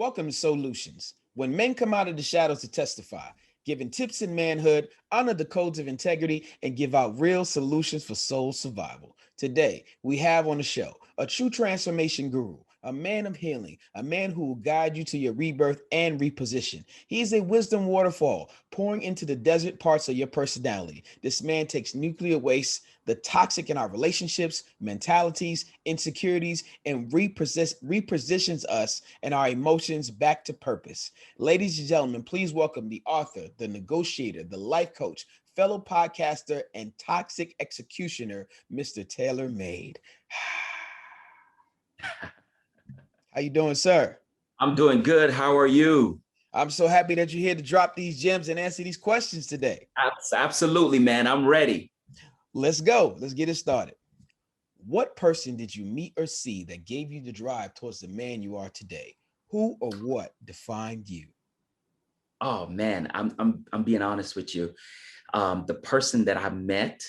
Welcome to SOULutions. When men come out of the shadows to testify, giving tips in manhood, honor the codes of integrity, and give out real solutions for soul survival. Today, we have on the show a true transformation guru, a man of healing, a man who will guide you to your rebirth and reposition. He is a wisdom waterfall pouring into the desert parts of your personality. This man takes nuclear waste, the toxic in our relationships, mentalities, insecurities, and repositions us and our emotions back to purpose. Ladies and gentlemen, please welcome the author, the negotiator, the life coach, fellow podcaster, and toxic executioner, Mr. Taylor Made. How you doing, sir? I'm doing good. How are you? I'm so happy that you're here to drop these gems and answer these questions today. Absolutely, man. I'm ready. Let's go. Let's get it started. What person did you meet or see that gave you the drive towards the man you are today? Who or what defined you? Oh man, I'm being honest with you. The person that I met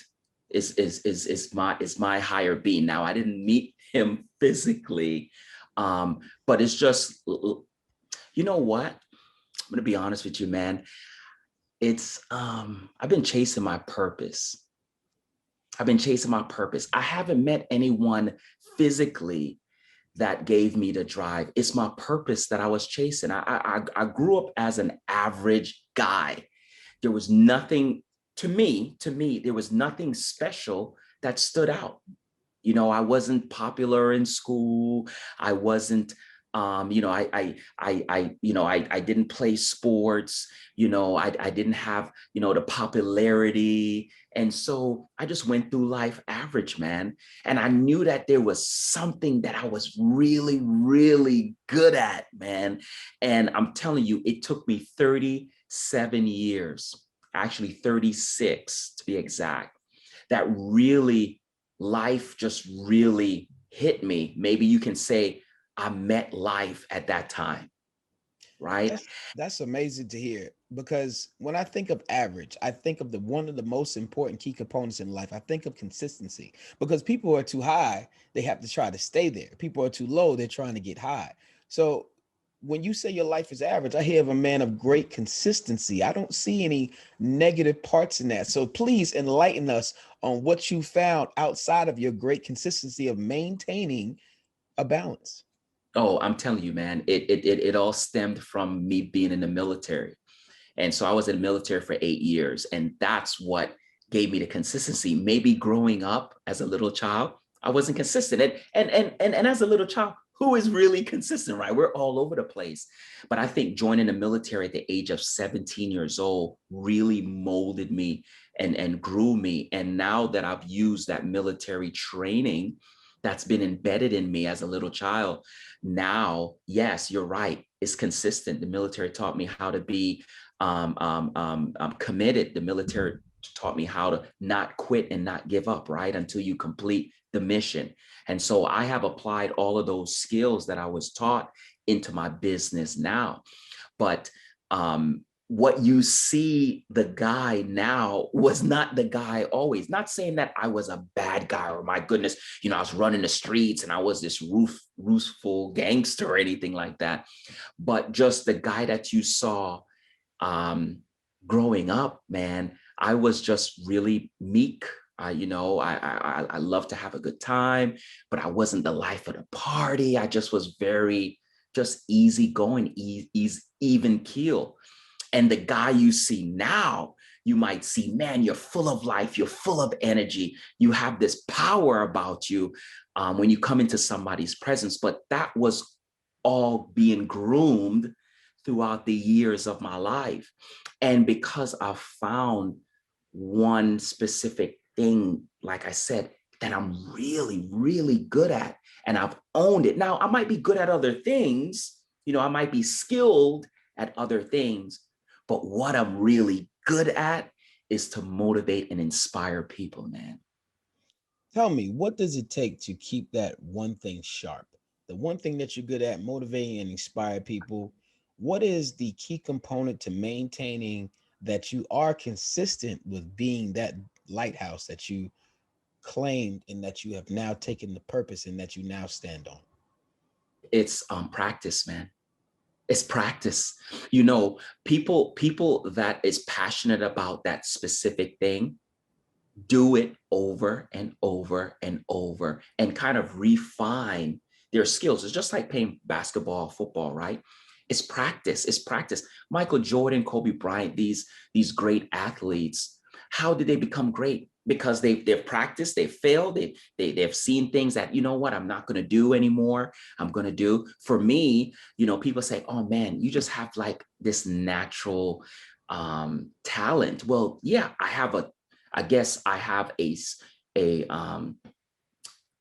is my higher being. Now I didn't meet him physically, but it's just, you know what? I'm gonna be honest with you, man. It's I've been chasing my purpose. I haven't met anyone physically that gave me the drive. It's my purpose that I was chasing. I grew up as an average guy. There was nothing there was nothing special that stood out. You know, I wasn't popular in school. I wasn't, I didn't play sports. I didn't have, the popularity. And so I just went through life average, man. And I knew that there was something that I was really, really good at, man. And I'm telling you, it took me 37 years, actually 36 to be exact, that really life just really hit me. Maybe you can say I met life at that time, right? That's amazing to hear, because when I think of average, I think of the one of the most important key components in life. I think of consistency, because people who are too high, they have to try to stay there. People are too low, they're trying to get high. So when you say your life is average, I hear of a man of great consistency. I don't see any negative parts in that. So please enlighten us on what you found outside of your great consistency of maintaining a balance. Oh, I'm telling you, man, it all stemmed from me being in the military. And so I was in the military for 8 years, and that's what gave me the consistency. Maybe growing up as a little child, I wasn't consistent. And as a little child, who is really consistent, right? We're all over the place. But I think joining the military at the age of 17 years old really molded me and grew me. And now that I've used that military training that's been embedded in me as a little child, now, yes, you're right. It's consistent. The military taught me how to be committed. The military taught me how to not quit and not give up, right? Until you complete the mission. And so I have applied all of those skills that I was taught into my business now. But what you see the guy now was not the guy always. Not saying that I was a bad guy or my goodness, I was running the streets and I was this ruthless gangster or anything like that. But just the guy that you saw growing up, man, I was just really meek. I love to have a good time, but I wasn't the life of the party. I just was very just easy going, even keel. And the guy you see now, you might see, man, you're full of life, you're full of energy, you have this power about you when you come into somebody's presence. But that was all being groomed throughout the years of my life. And because I found one specific thing, like I said, that I'm really, really good at, and I've owned it. Now, I might be good at other things, I might be skilled at other things, but what I'm really good at is to motivate and inspire people, man. Tell me, what does it take to keep that one thing sharp? The one thing that you're good at, motivating and inspire people. What is the key component to maintaining that you are consistent with being that lighthouse that you claimed and that you have now taken the purpose and that you now stand on? It's practice, man. It's practice. People that is passionate about that specific thing do it over and over and over and kind of refine their skills. It's just like playing basketball, football, right? It's practice. It's practice. Michael Jordan, Kobe Bryant, these great athletes, how did they become great? Because they've practiced, they've failed, they've seen things that, you know what, I'm not going to do anymore. I'm going to do. For me, people say, oh man, you just have like this natural talent. Well, yeah, I guess I have a um,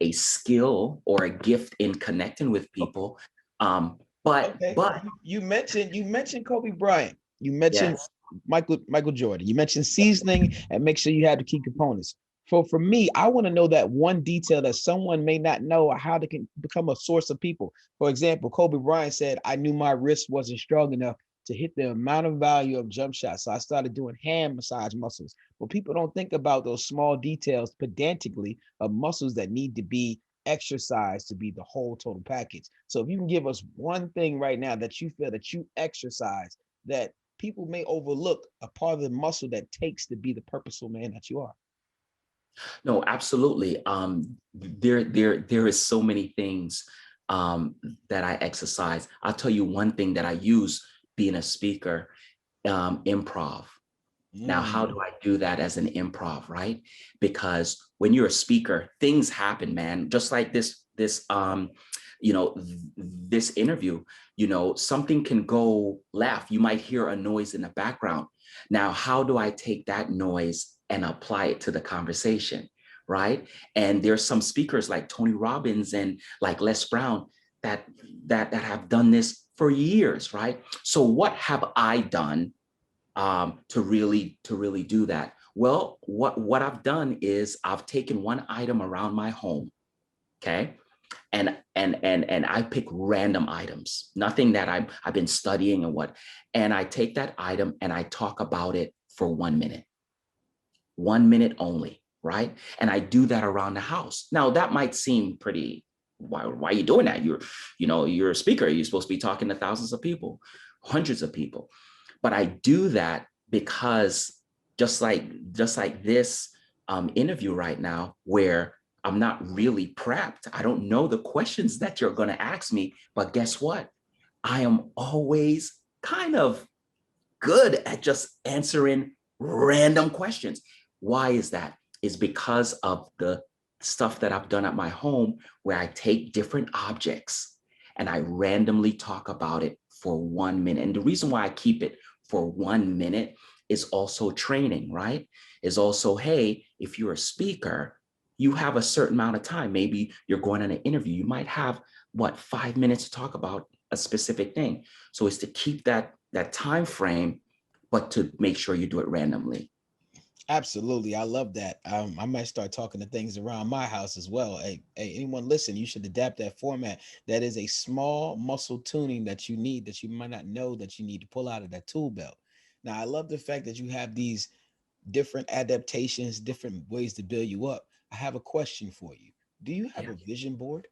a skill or a gift in connecting with people. But Okay, you mentioned Kobe Bryant. You mentioned yes, Michael Jordan. You mentioned seasoning and make sure you have the key components. For me, I want to know that one detail that someone may not know, or how they can become a source of people. For example, Kobe Bryant said, "I knew my wrist wasn't strong enough to hit the amount of value of jump shots, so I started doing hand massage muscles." But people don't think about those small details pedantically of muscles that need to be exercise to be the whole total package. So if you can give us one thing right now that you feel that you exercise that people may overlook, a part of the muscle that takes to be the purposeful man that you are. no, absolutely. There is so many things that I exercise. I'll tell you one thing that I use being a speaker, improv. Now, how do Mm. I do that as an improv, right? Because when you're a speaker, things happen, man. Just like this interview, something can go left. You might hear a noise in the background. Now, how do I take that noise and apply it to the conversation, right? And there's some speakers like Tony Robbins and like Les Brown that have done this for years, right? So what have I done to really do that? Well, what I've done is I've taken one item around my home, okay, and I pick random items, nothing that I've been studying and I take that item and I talk about it for 1 minute only, right? And I do that around the house. Now that might seem pretty. Why are you doing that? You're a speaker. You're supposed to be talking to thousands of people, hundreds of people. But I do that because just like this interview right now, where I'm not really prepped. I don't know the questions that you're going to ask me, but guess what? I am always kind of good at just answering random questions. Why is that? Is because of the stuff that I've done at my home, where I take different objects and I randomly talk about it for 1 minute. And the reason why I keep it for 1 minute is also training, right? Is also, hey, if you're a speaker, you have a certain amount of time. Maybe you're going on an interview. You might have 5 minutes to talk about a specific thing. So it's to keep that time frame, but to make sure you do it randomly. Absolutely. I love that. I might start talking to things around my house as well. Hey, anyone listen, you should adapt that format. That is a small muscle tuning that you need, that you might not know that you need to pull out of that tool belt. Now, I love the fact that you have these different adaptations, different ways to build you up. I have a question for you. Do you have Yeah, a vision board?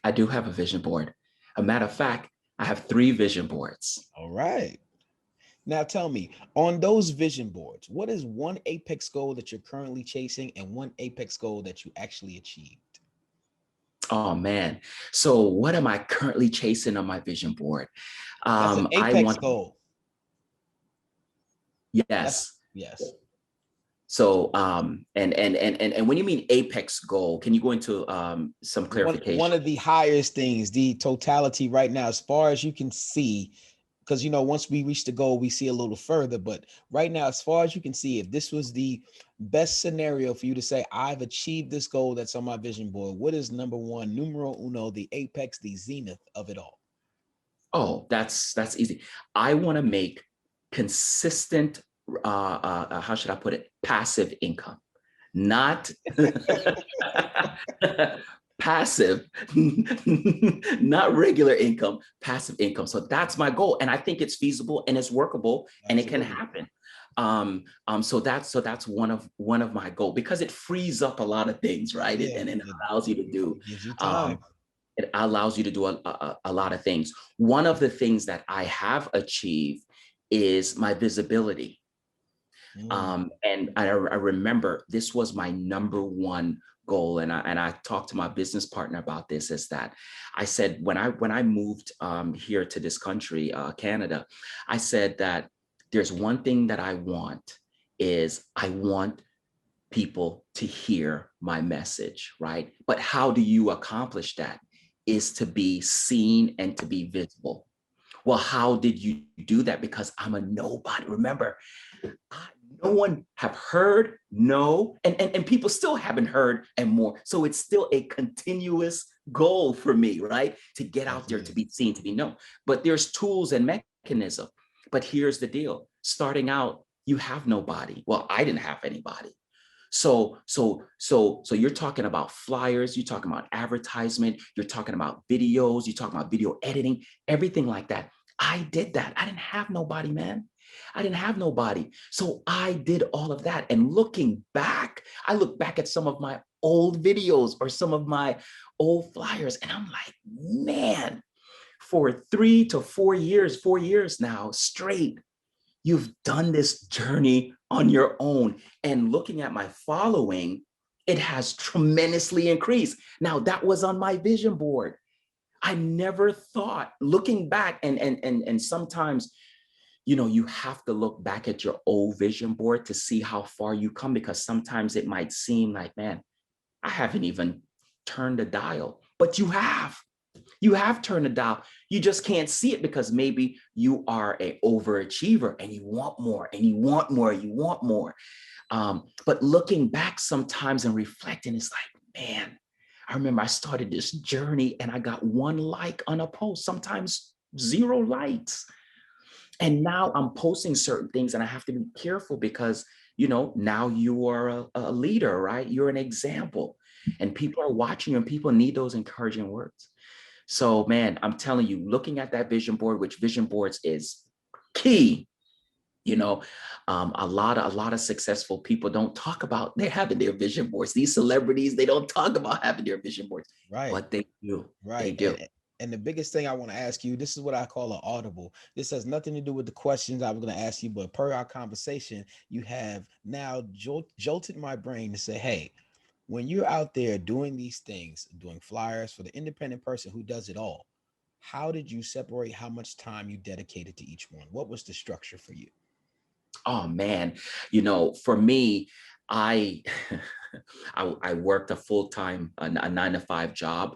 I do have a vision board. A matter of fact, I have 3 vision boards. All right. Now tell me, on those vision boards, what is one apex goal that you're currently chasing and one apex goal that you actually achieved? Oh man. So what am I currently chasing on my vision board? That's an I apex want, goal. That's yes. yes. So and when you mean apex goal, can you go into some One clarification? of the highest things, the totality right now, as far as you can see, because once we reach the goal, we see a little further. But right now, as far as you can see, if this was the best scenario for you to say, I've achieved this goal that's on my vision board, what is number one, numero uno, the apex, the zenith of it all? Oh, that's easy. I want to make consistent, how should I put it? Passive income, not passive, not regular income, passive income. So that's my goal, and I think it's feasible and it's workable and it can Absolutely. happen. So that's one of my goals, because it frees up a lot of things, right? Yeah, And it it, allows you to do. it gives you Um, time. It allows you to do a lot of things. One of the things that I have achieved is my visibility. And I remember this was my number one goal. And I talked to my business partner about this, is that I said, when I moved here to this country, Canada, I said that there's one thing that I want, is I want people to hear my message, right? But how do you accomplish that? Is to be seen and to be visible. Well, how did you do that? Because I'm a nobody. Remember, no one have heard, no, and people still haven't heard, and more. So it's still a continuous goal for me, right? To get out there, to be seen, to be known. But there's tools and mechanism. But here's the deal. Starting out, you have nobody. Well, I didn't have anybody. So you're talking about flyers, you're talking about advertisement, you're talking about videos, you're talking about video editing, everything like that. I did that. I didn't have nobody, man. I didn't have nobody. So I did all of that. And looking back, I look back at some of my old videos or some of my old flyers, and I'm like, man, for 3 to 4 years now straight, you've done this journey on your own. And looking at my following, it has tremendously increased. Now, that was on my vision board. I never thought, looking back, and sometimes, you have to look back at your old vision board to see how far you come, because sometimes it might seem like, man, I haven't even turned the dial, but you have. You have turned it down. You just can't see it because maybe you are an overachiever and you want more and you want more, you want more. But looking back sometimes and reflecting, it's like, man, I remember I started this journey and I got 1 like on a post, sometimes 0 likes. And now I'm posting certain things and I have to be careful because, now you are a leader, right? You're an example and people are watching you and people need those encouraging words. So, man, I'm telling you, looking at that vision board, which vision boards is key, a lot of successful people don't talk about they having their vision boards. These celebrities, they don't talk about having their vision boards, Right. but they do. Right. They do. And the biggest thing I want to ask you, this is what I call an audible. This has nothing to do with the questions I'm going to ask you, but per our conversation, you have now jolted my brain to say, hey, when you're out there doing these things, doing flyers for the independent person who does it all, how did you separate how much time you dedicated to each one? What was the structure for you? Oh man, for me, I I worked a full-time, a 9 to 5 job.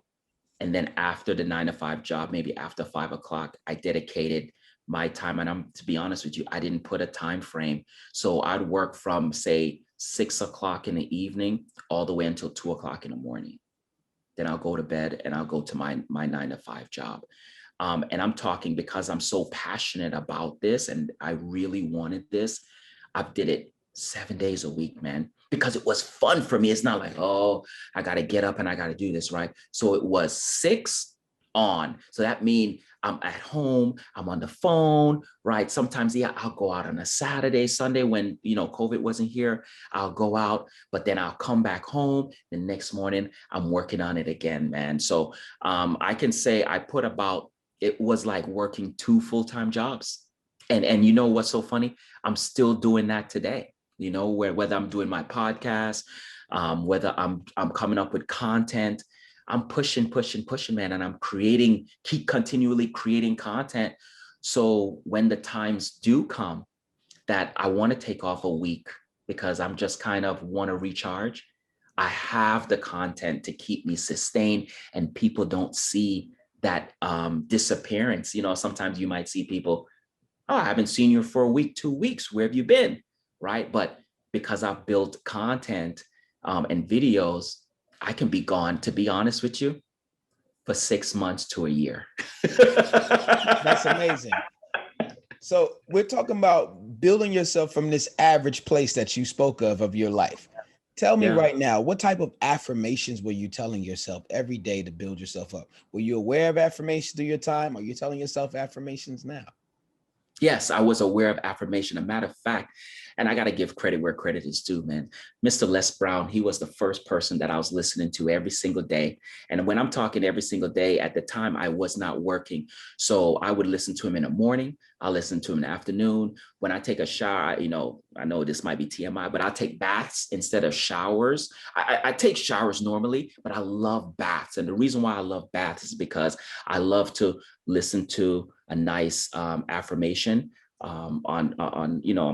And then after the 9 to 5 job, maybe after 5 o'clock, I dedicated my time. And to be honest with you, I didn't put a time frame. So I'd work from, say, 6 o'clock in the evening all the way until 2 o'clock in the morning. Then I'll go to bed and I'll go to my 9 to 5 job. And I'm talking because I'm so passionate about this and I really wanted this. I did it 7 days a week, man, because it was fun for me. It's not like, oh, I got to get up and I got to do this, right? So it was 6 on. So that means I'm at home, I'm on the phone, right? Sometimes, yeah, I'll go out on a Saturday, Sunday when, COVID wasn't here. I'll go out, but then I'll come back home. The next morning, I'm working on it again, man. So I can say it was like working 2 full-time jobs. And you know what's so funny? I'm still doing that today. Whether I'm doing my podcast, whether I'm coming up with content, I'm pushing, man, and I'm keep continually creating content. So when the times do come that I want to take off a week because I'm just kind of want to recharge, I have the content to keep me sustained, and people don't see that disappearance. Sometimes you might see people, oh, I haven't seen you for a week, 2 weeks. Where have you been? Right. But because I've built content and videos, I can be gone, to be honest with you, for 6 months to a year. That's amazing. So we're talking about building yourself from this average place that you spoke of your life. Tell me right now, what type of affirmations were you telling yourself every day to build yourself up? Were you aware of affirmations through your time? Or are you telling yourself affirmations now? Yes, I was aware of affirmation. A matter of fact, and I got to give credit where credit is due, man. Mr. Les Brown, he was the first person that I was listening to every single day. And when I'm talking every single day, at the time I was not working. So I would listen to him in the morning. I'll listen to him in the afternoon. When I take a shower, I know this might be TMI, but I take baths instead of showers. I take showers normally, but I love baths. And the reason why I love baths is because I love to listen to a nice affirmation on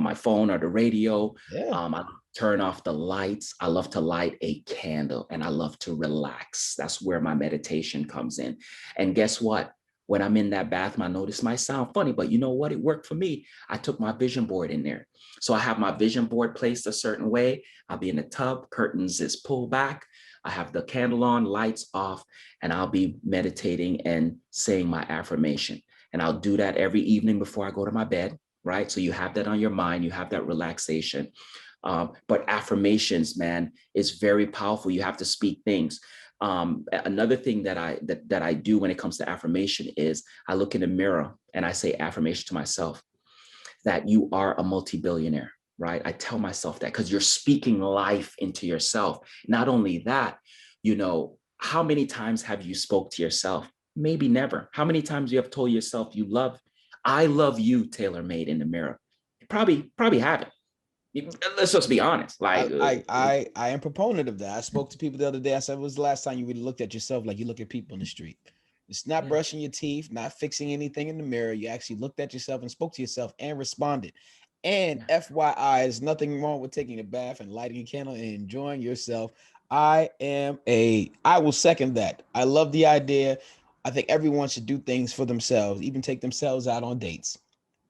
my phone or the radio. Yeah. I turn off the lights. I love to light a candle and I love to relax. That's where my meditation comes in. And guess what? When I'm in that bathroom, I know this might sound funny, but you know what? It worked for me. I took my vision board in there. So I have my vision board placed a certain way. I'll be in the tub, curtains is pulled back. I have the candle on, lights off, and I'll be meditating and saying my affirmation. And I'll do that every evening before I go to my bed, right? So you have that on your mind, you have that relaxation. But affirmations, man, is very powerful. You have to speak things. Another thing that I do when it comes to affirmation is I look in the mirror and I say affirmation to myself that you are a multi-billionaire, right? I tell myself that because you're speaking life into yourself. Not only that, how many times have you spoke to yourself? Maybe never. How many times you have told yourself I love you, tailor-made in the mirror? Probably haven't. Let's just be honest. I am proponent of that. I spoke to people the other day. I said, "When was the last time you really looked at yourself like you look at people in the street? It's not brushing your teeth, not fixing anything in the mirror. You actually looked at yourself and spoke to yourself and responded. And FYI, there's nothing wrong with taking a bath and lighting a candle and enjoying yourself. I will second that. I love the idea. I think everyone should do things for themselves, even take themselves out on dates.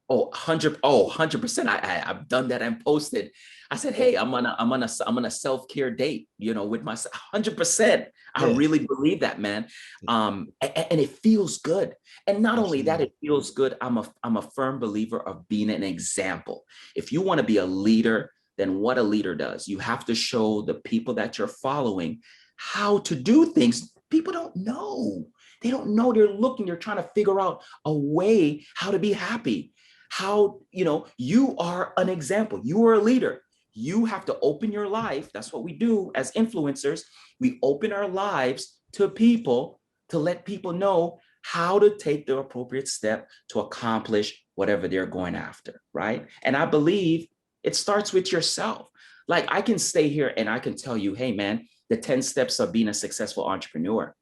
100%. I've done that and posted. I said, hey, I'm on a self-care date, with myself. 100%. I really believe that, man. And it feels good. And not only that, it feels good. I'm a firm believer of being an example. If you want to be a leader, then what a leader does, you have to show the people that you're following how to do things. People don't know. They don't know. They're trying to figure out a way how to be happy. How, you are an example. You are a leader. You have to open your life. That's what we do as influencers. We open our lives to people to let people know how to take the appropriate step to accomplish whatever they're going after, right? And I believe it starts with yourself. Like I can stay here and I can tell you, hey, man, the 10 steps of being a successful entrepreneur.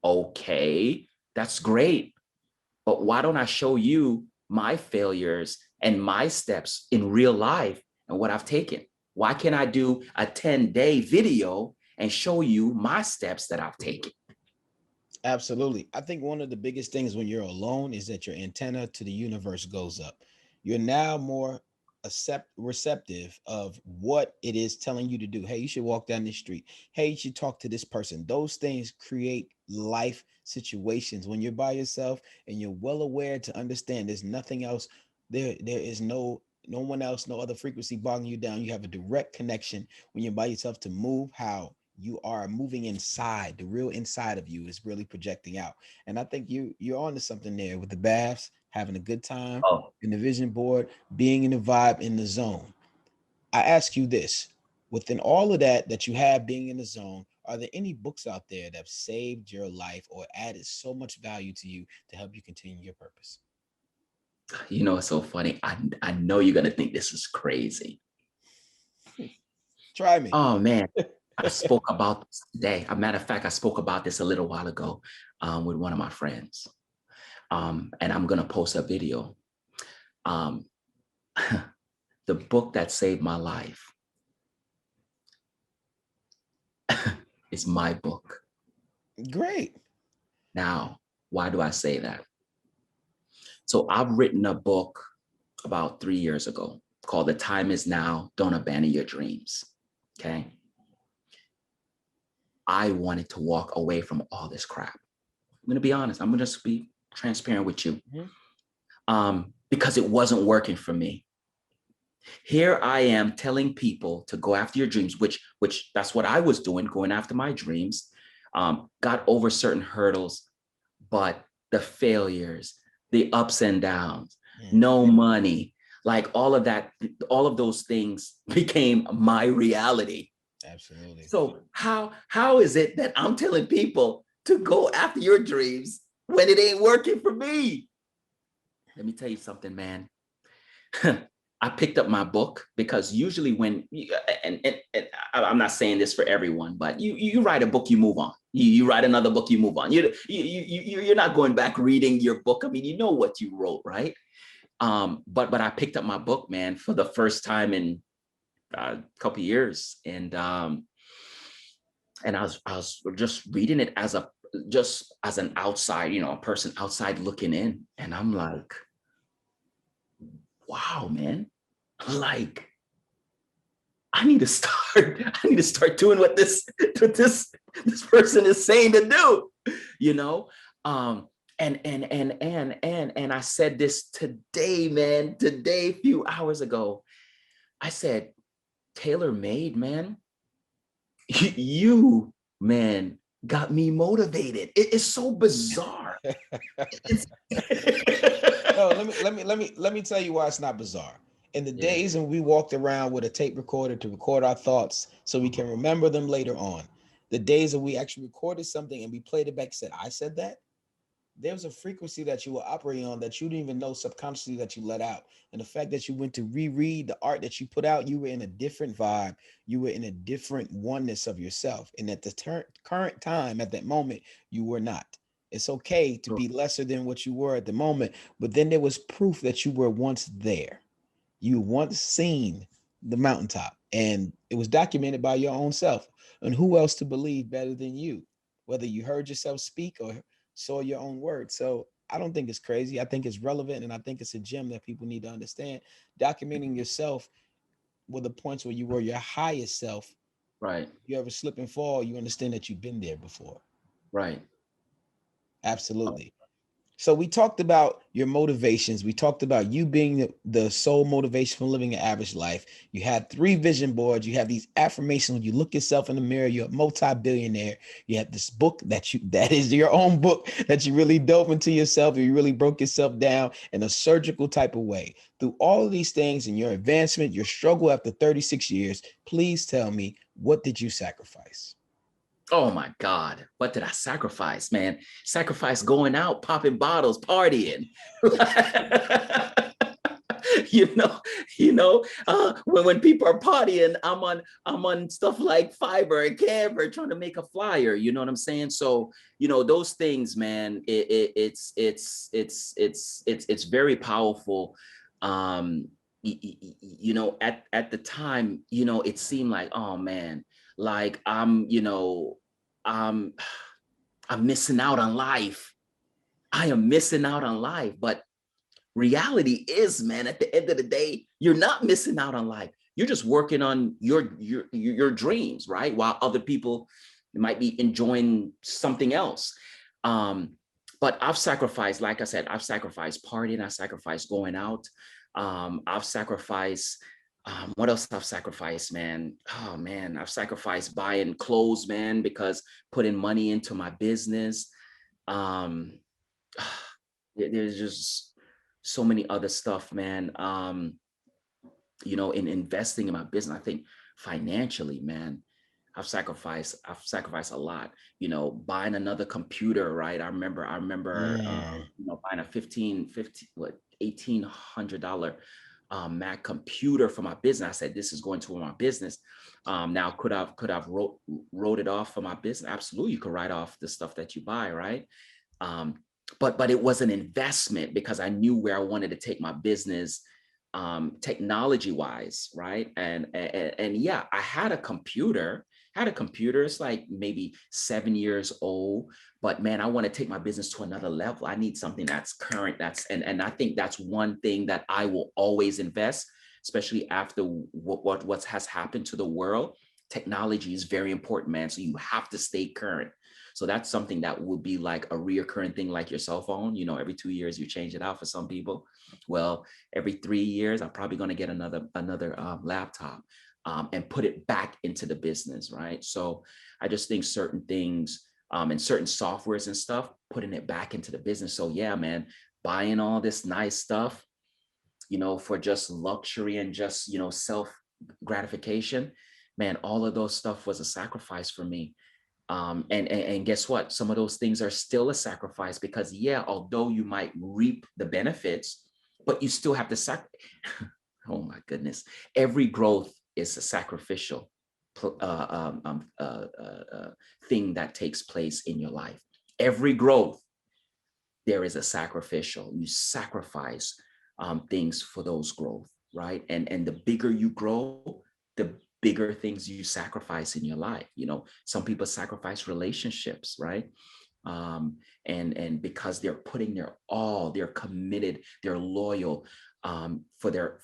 Okay, that's great. But why don't I show you my failures and my steps in real life and what I've taken? Why can't I do a 10-day video and show you my steps that I've taken? Absolutely. I think one of the biggest things when you're alone is that your antenna to the universe goes up. You're now more receptive of what it is telling you to do. Hey, you should walk down the street. Hey, you should talk to this person. Those things create life situations when you're by yourself and you're well aware to understand there's nothing else. There is no one else, no other frequency bogging you down. You have a direct connection when you're by yourself to move how you are moving inside. The real inside of you is really projecting out. And I think you're on to something there with the baths, having a good time Oh, in the vision board, being in the vibe, in the zone. I ask you this: within all of that you have being in the zone, are there any books out there that have saved your life or added so much value to you to help you continue your purpose? it's so funny. I know you're going to think this is crazy. Try me. Oh, man. I spoke about this today. As a matter of fact, I spoke about this a little while ago with one of my friends. And I'm going to post a video. Um, the book that saved my life is my book. Great. Now, why do I say that? So I've written a book about 3 years ago called The Time Is Now, Don't Abandon Your Dreams. Okay. I wanted to walk away from all this crap. I'm going to be honest. I'm going to just be transparent with you. Because it wasn't working for me. Here I am telling people to go after your dreams, which that's what I was doing, going after my dreams. Got over certain hurdles, but the failures, the ups and downs, Mm. no money, like all of that, all of those things became my reality. Absolutely. So how is it that I'm telling people to go after your dreams when it ain't working for me? Let me tell you something, man. I picked up my book because usually when and I'm not saying this for everyone, but you write a book, you move on. You write another book, you move on. You're not going back reading your book. I mean, you know what you wrote, right? But I picked up my book, man, for the first time in a couple of years, and I was just reading it as a just as an outside, a person outside looking in, and I'm like, wow, man, like I need to start. I need to start doing what this person is saying to do. You know, um, and I said this today, man. Today, a few hours ago, I said, tailor made, man. You, man, got me motivated. It's so bizarre. It's No, let me tell you why it's not bizarre. In the yeah. days when we walked around with a tape recorder to record our thoughts so we can remember them later on, the days that we actually recorded something and we played it back and said, I said that, there was a frequency that you were operating on that you didn't even know subconsciously that you let out. And the fact that you went to reread the art that you put out, you were in a different vibe. You were in a different oneness of yourself. And at the current time, at that moment, you were not. It's okay to be lesser than what you were at the moment, but then there was proof that you were once there. You once seen the mountaintop, and it was documented by your own self. And who else to believe better than you? Whether you heard yourself speak or saw your own words. So I don't think it's crazy. I think it's relevant, and I think it's a gem that people need to understand. Documenting yourself were the points where you were your highest self. Right, You ever slip and fall, you understand that you've been there before. right. Absolutely. So we talked about your motivations. We talked about you being the sole motivation for living an average life. You had 3 vision boards. You have these affirmations. When you look yourself in the mirror, you're a multi-billionaire. You have this book that is your own book that you really dove into yourself. You really broke yourself down in a surgical type of way. Through all of these things and your advancement, your struggle after 36 years, please tell me, what did you sacrifice? Oh my God, what did I sacrifice, man? Sacrifice going out, popping bottles, partying. you know, when people are partying, I'm on stuff like Fiverr and Canva trying to make a flyer. You know what I'm saying? So, those things, man, it's very powerful. Um, at the time, it seemed like, oh man, like I'm I'm missing out on life. I am missing out on life. But reality is, man, at the end of the day, you're not missing out on life. You're just working on your dreams, right? While other people might be enjoying something else. Um, but I've sacrificed, like I said, I've sacrificed partying, I sacrificed going out. I've sacrificed what else I've sacrificed, man? Oh man, I've sacrificed buying clothes, man, because putting money into my business. Um, there's just so many other stuff, man. In investing in my business, I think financially, man, I've sacrificed a lot, buying another computer, right? I remember Mm. buying a 15 what $1,800 Mac computer for my business. I said, this is going to my business. Now could I've wrote it off for my business? Absolutely, you could write off the stuff that you buy, right? Um, but it was an investment because I knew where I wanted to take my business, technology wise, right? And yeah, I had a computer. It's like maybe 7 years old, but man, I want to take my business to another level. I need something that's current. And I think that's one thing that I will always invest, especially after what has happened to the world. Technology is very important, man. So you have to stay current. So that's something that would be like a reoccurring thing, like your cell phone. Every 2 years you change it out for some people. Well, every 3 years, I'm probably going to get another laptop, and put it back into the business, right? So I just think certain things, and certain softwares and stuff, putting it back into the business. So yeah, man, buying all this nice stuff. for just luxury and just, self gratification, man, all of those stuff was a sacrifice for me. And guess what? Some of those things are still a sacrifice because, yeah, although you might reap the benefits, but you still have to oh my goodness. Every growth is a sacrificial thing that takes place in your life. Every growth, there is a sacrificial. You sacrifice things for those growth, right? And the bigger you grow, the bigger things you sacrifice in your life. Some people sacrifice relationships, right? And because they're putting their all, they're committed, they're loyal for their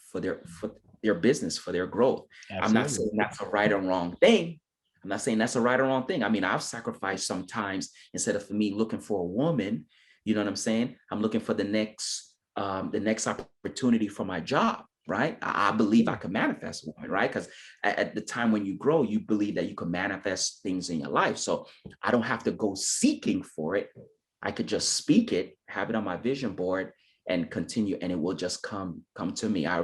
business, for their growth. Absolutely. I'm not saying that's a right or wrong thing. I'm not saying that's a right or wrong thing. I mean, I've sacrificed sometimes. Instead of me looking for a woman, you know what I'm saying? I'm looking for the next opportunity for my job, right? I believe I can manifest one, right? Because at the time when you grow, you believe that you can manifest things in your life. So I don't have to go seeking for it. I could just speak it, have it on my vision board, and continue, and it will just come to me. I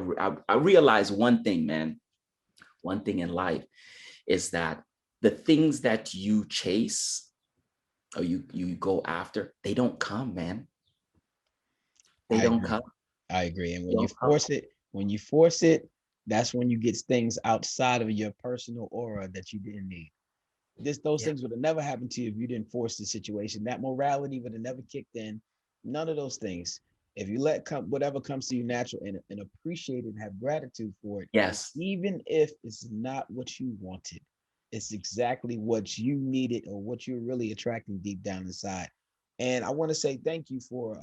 realize one thing, man. One thing in life is that the things that you chase or you go after, they don't come, man. They don't come. I agree. And when you force it, that's when you get things outside of your personal aura that you didn't need. Those things would have never happened to you if you didn't force the situation. That morality would have never kicked in. None of those things. If you let whatever comes to you natural and appreciate it and have gratitude for it, yes, even if it's not what you wanted, it's exactly what you needed or what you're really attracting deep down inside. And I want to say thank you for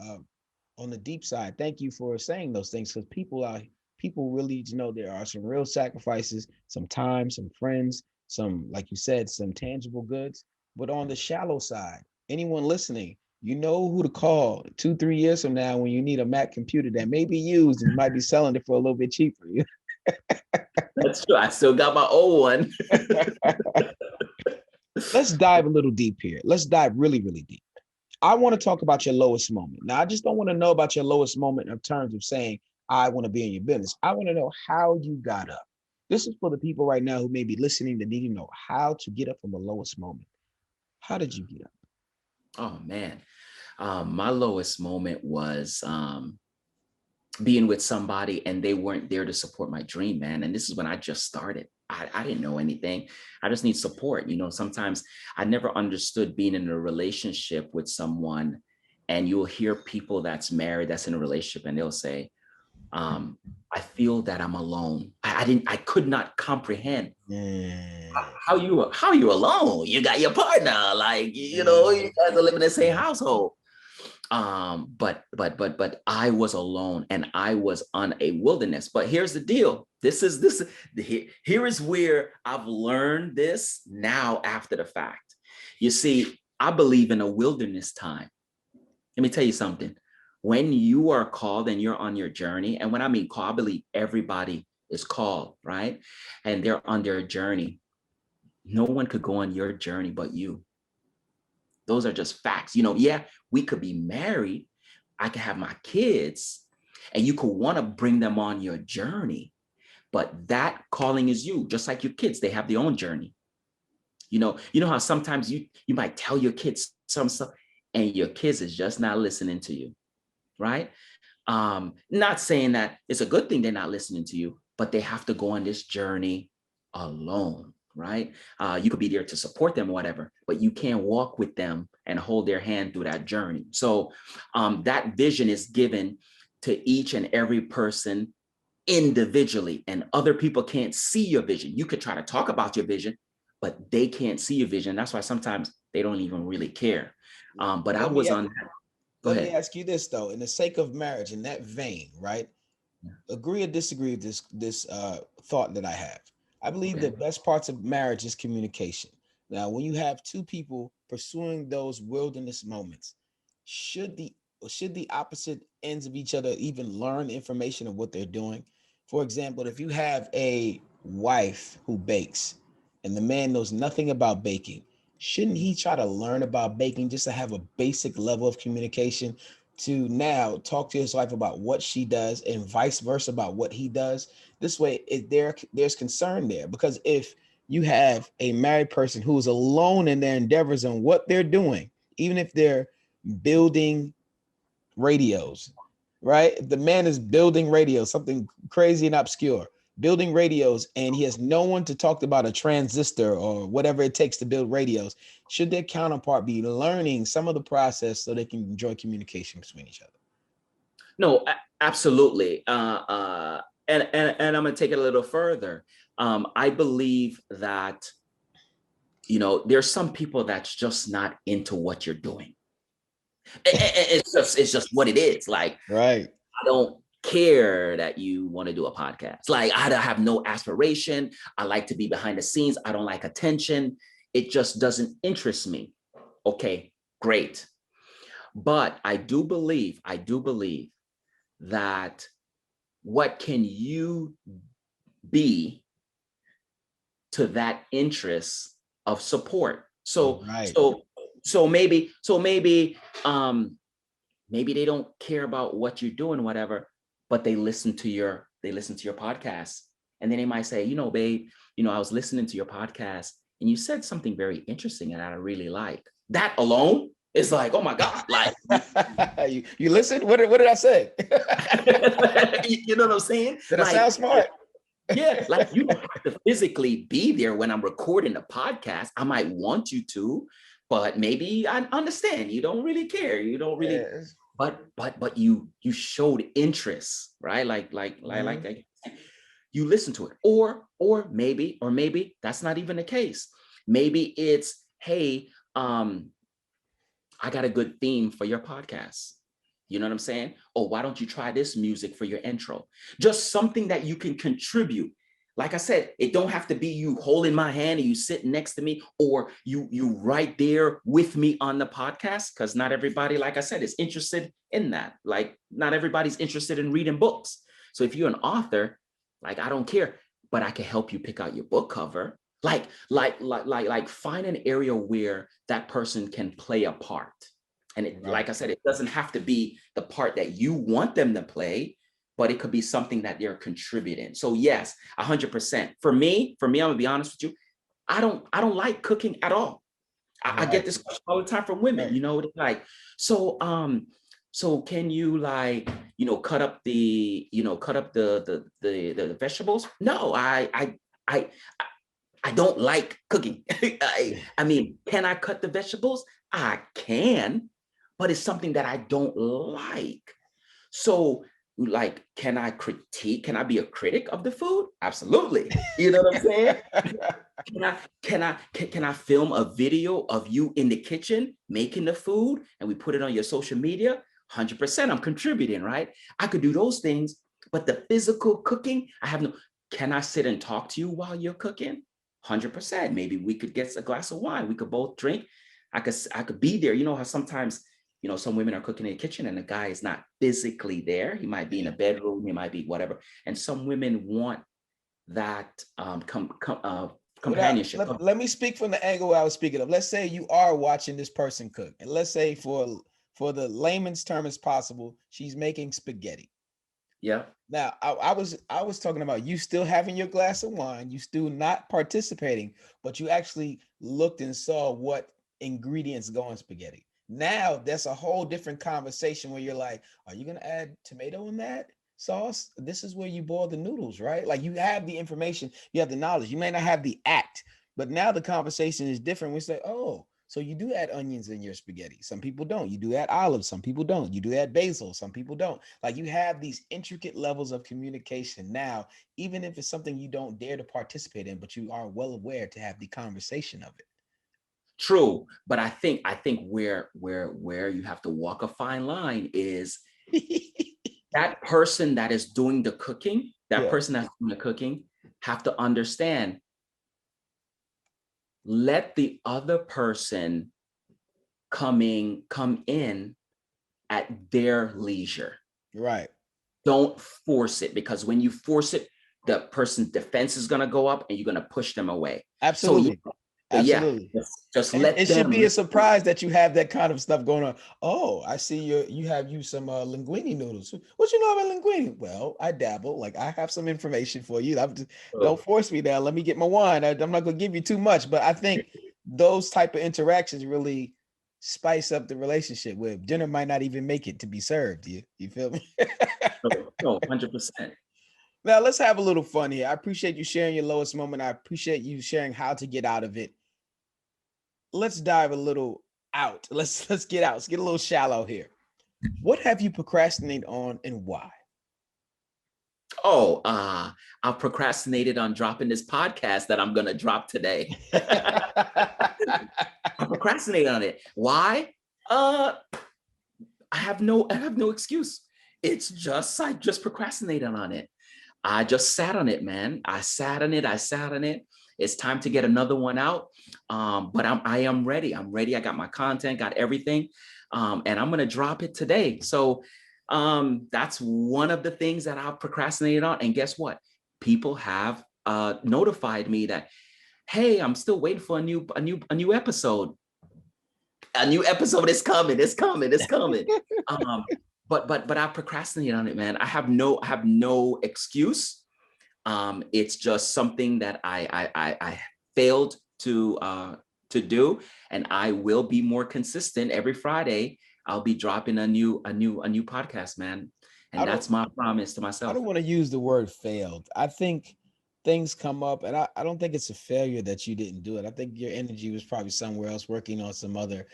on the deep side. Thank you for saying those things because people really need to know there are some real sacrifices, some time, some friends, some, like you said, some tangible goods. But on the shallow side, anyone listening, you know who to call 2-3 years from now when you need a Mac computer that may be used and might be selling it for a little bit cheaper. That's true. I still got my old one. Let's dive a little deep here. Let's dive really, really deep. I want to talk about your lowest moment. Now, I just don't want to know about your lowest moment in terms of saying, I want to be in your business. I want to know how you got up. This is for the people right now who may be listening that need to know how to get up from the lowest moment. How did you get up? Oh, man. My lowest moment was being with somebody and they weren't there to support my dream, man. And this is when I just started. I didn't know anything. I just need support. Sometimes I never understood being in a relationship with someone, and you'll hear people that's married, that's in a relationship, and they'll say, I feel that I'm alone. I could not comprehend how you alone. You got your partner, like, you guys are living in the same household. But I was alone and I was on a wilderness. But here's the deal. Here is where I've learned this now after the fact. You see, I believe in a wilderness time. Let me tell you something. When you are called and you're on your journey, and when I mean call, I believe everybody is called, right? And they're on their journey. No one could go on your journey but you. Those are just facts. Yeah, we could be married. I could have my kids, and you could want to bring them on your journey. But that calling is you, just like your kids. They have their own journey. You know how sometimes you might tell your kids some stuff, and your kids is just not listening to you, right? Not saying that it's a good thing they're not listening to you, but they have to go on this journey alone. Right? You could be there to support them, whatever, but you can't walk with them and hold their hand through that journey. So that vision is given to each and every person individually, and other people can't see your vision. You could try to talk about your vision, but they can't see your vision. That's why sometimes they don't even really care. But I was on. Go ahead. Let me ask you this though, in the sake of marriage, in that vein, right? Agree or disagree with this thought that I have. I believe the best parts of marriage is communication. Now, when you have two people pursuing those wilderness moments, should the opposite ends of each other even learn information of what they're doing? For example, if you have a wife who bakes and the man knows nothing about baking, shouldn't he try to learn about baking just to have a basic level of communication? to now talk to his wife about what she does and vice versa about what he does. This way, there's concern there, because if you have a married person who is alone in their endeavors and what they're doing, even if they're building radios, right? If the man is building radios, something crazy and obscure, building radios, and he has no one to talk about a transistor or whatever it takes to build radios, should their counterpart be learning some of the process so they can enjoy communication between each other? No, absolutely. And I'm going to take it a little further. I believe that, there's some people that's just not into what you're doing. It's just what it is. Like, Right. I don't care that you want to do a podcast. Like, I have no aspiration. I like to be behind the scenes. I don't like attention. It just doesn't interest me. Okay, great. But I do believe that what can you be to that interest of support? So, Right. maybe they don't care about what you're doing, whatever, but they listen to your podcast. And then they might say, babe, I was listening to your podcast and you said something very interesting and I really like. That alone is like, oh my God, like you listen? What did I say? you know what I'm saying? Did I sound smart? Yeah, like you don't have to physically be there when I'm recording a podcast. I might want you to, but maybe I understand you don't really care. You don't really, Yes. but you showed interest, right? Like you listen to it, or maybe that's not even the case. Maybe it's, hey, I got a good theme for your podcast. You know what I'm saying? Oh, why don't you try this music for your intro? Just something that you can contribute. Like I said, it don't have to be you holding my hand and you sitting next to me, or you right there with me on the podcast, because not everybody, like I said, is interested in that. Like, not everybody's interested in reading books. So if you're an author, like, I don't care, but I can help you pick out your book cover. Like find an area where that person can play a part. And it, Right. like I said, it doesn't have to be the part that you want them to play, but it could be something that they're contributing. So yes, 100%. For me, I'm gonna be honest with you. I don't like cooking at all. I get this question all the time from women. Right. Like, so can you, like, cut up the vegetables? No, I don't like cooking. I mean, can I cut the vegetables? I can, but it's something that I don't like. So, like, can I critique? Can I be a critic of the food? Absolutely. You know what I'm saying? Can I film a video of you in the kitchen making the food and we put it on your social media? 100%. I'm contributing, right? I could do those things, but the physical cooking, I have no. Can I sit and talk to you while you're cooking? 100%. Maybe we could get a glass of wine. We could both drink. I could be there. You know how sometimes, some women are cooking in the kitchen and the guy is not physically there. He might be in a bedroom. He might be whatever. And some women want that companionship. Let me speak from the angle I was speaking of. Let's say you are watching this person cook, and let's say for the layman's term as possible, she's making spaghetti. Yeah. Now, I was talking about you still having your glass of wine, you still not participating, but you actually looked and saw what ingredients go in spaghetti. Now that's a whole different conversation where you're like, are you gonna add tomato in that sauce? This is where you boil the noodles, right? Like, you have the information, you have the knowledge. You may not have the act, but now the conversation is different. We say, oh, so you do add onions in your spaghetti. Some people don't. You do add olives. Some people don't. You do add basil. Some people don't. Like, you have these intricate levels of communication now, even if it's something you don't dare to participate in, but you are well aware to have the conversation of it. True, but I think where you have to walk a fine line is that person that is doing the cooking, person that's doing the cooking, have to understand, let the other person come in at their leisure. Right. Don't force it, because when you force it, the person's defense is going to go up and you're going to push them away. Absolutely. So But yeah, Absolutely. just And let it should them. be a surprise that you have that kind of stuff going on. Oh, I see you have some linguine noodles. What you know about linguine? Well, I dabble. Like I have some information for you. Don't force me now. Let me get my wine. I'm not gonna give you too much, but I think those type of interactions really spice up the relationship where dinner might not even make it to be served. You feel me? No, 100%. Now let's have a little fun here. I appreciate you sharing your lowest moment. I appreciate you sharing how to get out of it. Let's dive a little out. Let's get out. Let's get a little shallow here. What have you procrastinated on and why? Oh, I've procrastinated on dropping this podcast that I'm gonna drop today. I procrastinated on it. Why? I have no excuse. It's just I just procrastinated on it. I just sat on it, man. I sat on it. It's time to get another one out. But I am ready. I'm ready. I got my content, got everything. And I'm gonna drop it today. So that's one of the things that I've procrastinated on. And guess what? People have notified me that, hey, I'm still waiting for a new episode. A new episode is coming. It's coming. But I procrastinate on it, man. I have no excuse. It's just something that I failed to do, and I will be more consistent. Every Friday, I'll be dropping a new podcast, man, and that's my promise to I myself. don't want to use the word failed. I think things come up, and I don't think it's a failure that you didn't do it. I think your energy was probably somewhere else, working on some other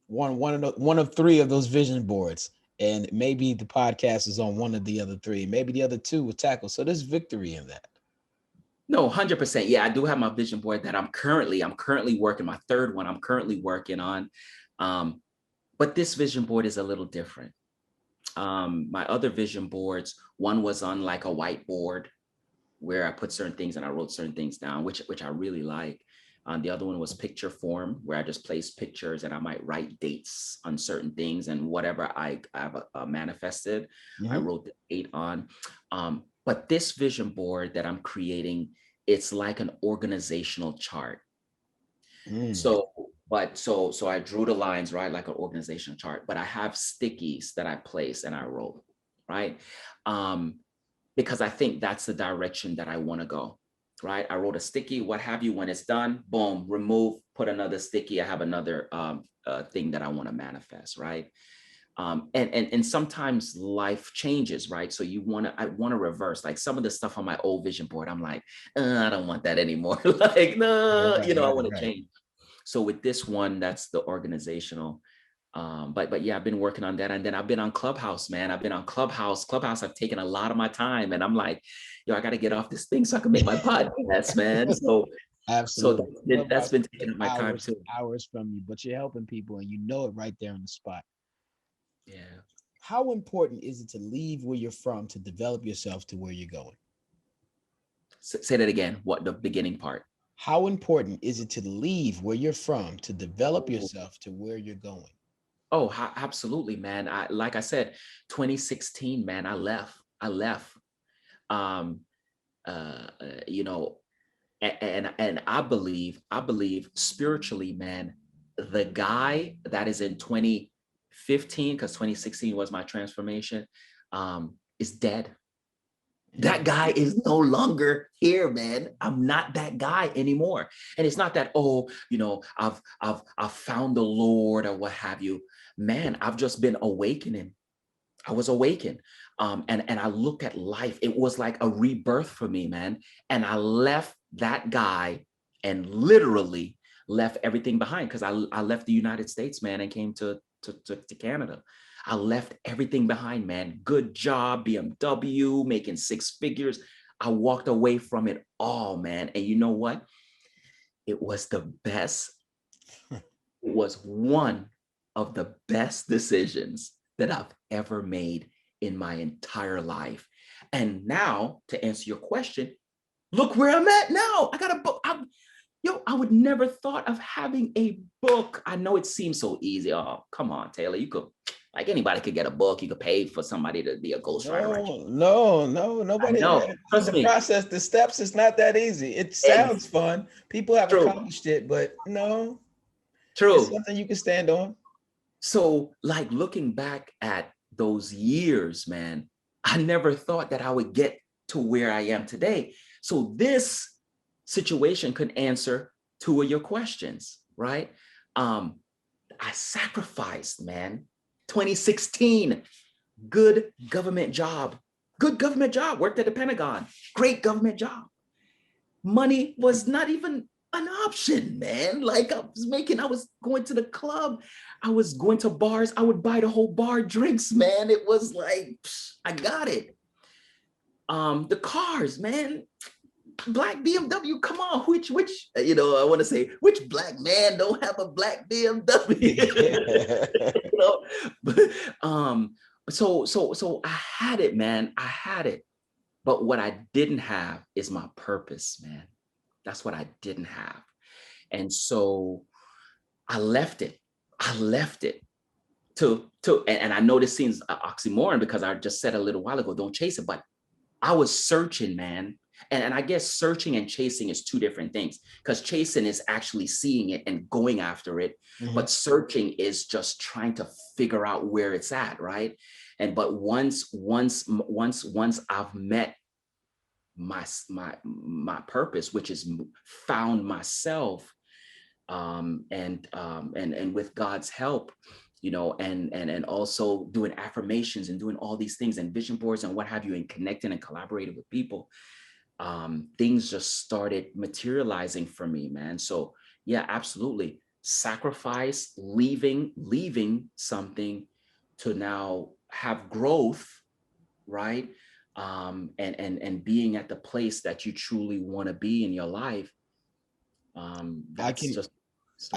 one of three of those vision boards. And maybe the podcast is on one of the other three. Maybe the other two will tackle. So there's victory in that. No, 100%. Yeah, I do have my vision board that I'm currently working. My third one I'm currently working on. But this vision board is a little different. My other vision boards, one was on like a whiteboard where I put certain things and I wrote certain things down, which I really like. The other one was picture form, where I just place pictures and I might write dates on certain things, and whatever I've manifested, I wrote the date on. But this vision board that I'm creating, it's like an organizational chart. So I drew the lines, right, like an organizational chart, but I have stickies that I place and I wrote, right? Because I think that's the direction that I want to go, right? I wrote a sticky, what have you. When it's done, boom, remove, put another sticky. I have another thing that I want to manifest, right? And sometimes life changes, right? So I want to reverse, like some of the stuff on my old vision board. I'm like, I don't want that anymore. Like, no, I want to change. So with this one, that's the organizational. But yeah, I've been working on that. And then I've been on Clubhouse, man. I've been on Clubhouse. I've taken a lot of my time, and I'm like, I got to get off this thing so I can make my podcast, man. So Absolutely. So that's been taking up my time too. Hours from you, but you're helping people and you know it right there on the spot. Yeah. How important is it to leave where you're from to develop yourself to where you're going? Say that again. What, the beginning part? How important is it to leave where you're from to develop yourself to where you're going? Oh, absolutely, man. Like I said, 2016, man, I left. Um, and I believe spiritually, man, the guy that is in 2015, because 2016 was my transformation, is dead. That guy is no longer here, man. I'm not that guy anymore. And it's not that, I've found the Lord or what have you. Man, I've just been awakening. I was awakened. And I look at life. It was like a rebirth for me, man. And I left that guy and literally left everything behind, because I left the United States, man, and came to Canada. I left everything behind, man. Good job, BMW, making six figures. I walked away from it all, man. And you know what? It was the best. It was one of the best decisions that I've ever made in my entire life. And now, to answer your question, look where I'm at now. I got a book. I would never thought of having a book. I know it seems so easy. Oh, come on, Taylor. Like anybody could get a book. You could pay for somebody to be a ghostwriter. Right? No, I nobody. know. Trust The me. process, the steps is not that easy. It It's sounds fun. People have true. accomplished it, but no, it's True. something you can stand on. So like looking back at those years, man, I never thought that I would get to where I am today. So this situation could answer two of your questions, right? I sacrificed, man. 2016, good government job. Good government job. Worked at the Pentagon. Great government job. Money was not even an option, man. Like I was going to the club. I was going to bars. I would buy the whole bar drinks, man. It was like, I got it. The cars, man. Black BMW, come on, which I want to say, which black man don't have a black BMW? You know, but so I had it, man. I had it. But what I didn't have is my purpose, man. That's what I didn't have. And so I left it. I left it and I know this seems an oxymoron because I just said a little while ago, don't chase it, but I was searching, man. And I guess searching and chasing is two different things, because chasing is actually seeing it and going after it. Mm-hmm. But searching is just trying to figure out where it's at, right? But once I've met my purpose, which is found myself, and with God's help, and also doing affirmations and doing all these things and vision boards and what have you, and connecting and collaborating with people, things just started materializing for me, man. So yeah, absolutely. Sacrifice, leaving something to now have growth, right? And being at the place that you truly want to be in your life. I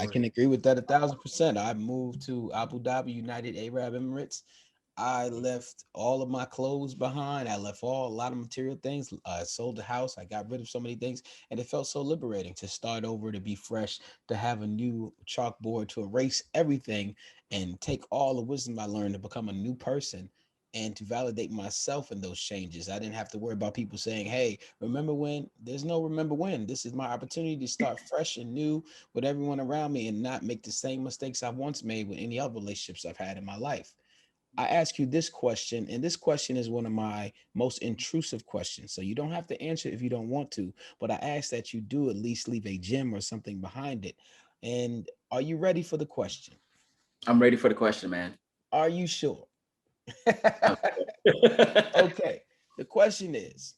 can agree with that 1,000%. I moved to Abu Dhabi, United Arab Emirates. I left all of my clothes behind. I left a lot of material things. I sold the house. I got rid of so many things, and it felt so liberating to start over, to be fresh, to have a new chalkboard, to erase everything and take all the wisdom I learned to become a new person and to validate myself in those changes. I didn't have to worry about people saying, hey, remember when? There's no remember when. This is my opportunity to start fresh and new with everyone around me and not make the same mistakes I once made with any other relationships I've had in my life. I ask you this question, and this question is one of my most intrusive questions. So you don't have to answer if you don't want to, but I ask that you do at least leave a gem or something behind it. And are you ready for the question? I'm ready for the question, man. Are you sure? Okay. The question is,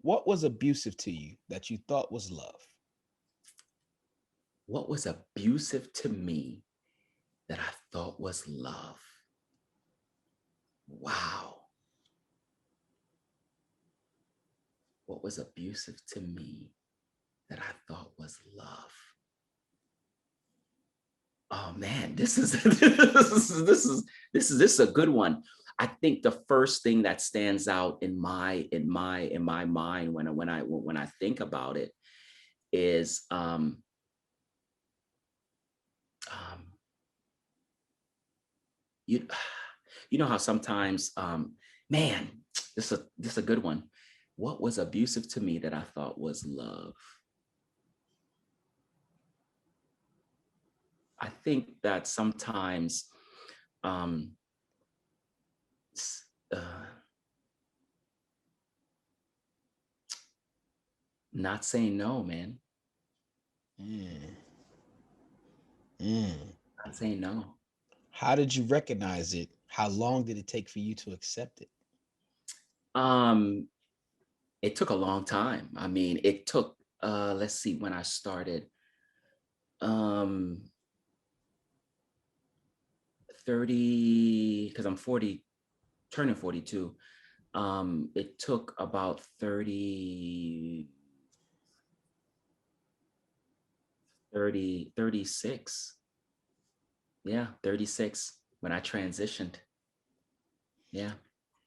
what was abusive to you that you thought was love? What was abusive to me that I thought was love? Wow. What was abusive to me that I thought was love? Oh man, this is this is a good one. I think the first thing that stands out in my mind when I think about it is you know how sometimes man, this is a good one. What was abusive to me that I thought was love? I think that sometimes not saying no, man. Not saying no. How did you recognize it? How long did it take for you to accept it? It took a long time. I mean, it took let's see, when I started 30, because I'm 40, turning 42. It took about 36. Yeah, 36 when I transitioned. Yeah,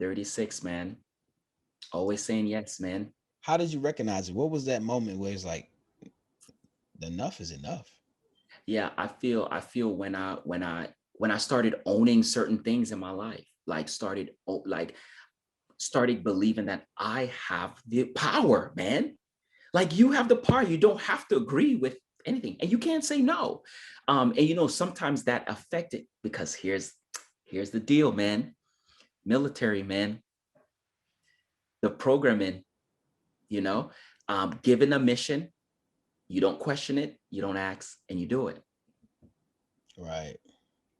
36, man. Always saying yes, man. How did you recognize it? What was that moment where it's like, enough is enough? Yeah, I feel when I when I started owning certain things in my life, started believing that I have the power, man. Like you have the power. You don't have to agree with anything, and you can't say no. And sometimes that affected, because here's the deal, man. Military, man. The programming, you know, given a mission, you don't question it, you don't ask, and you do it. Right.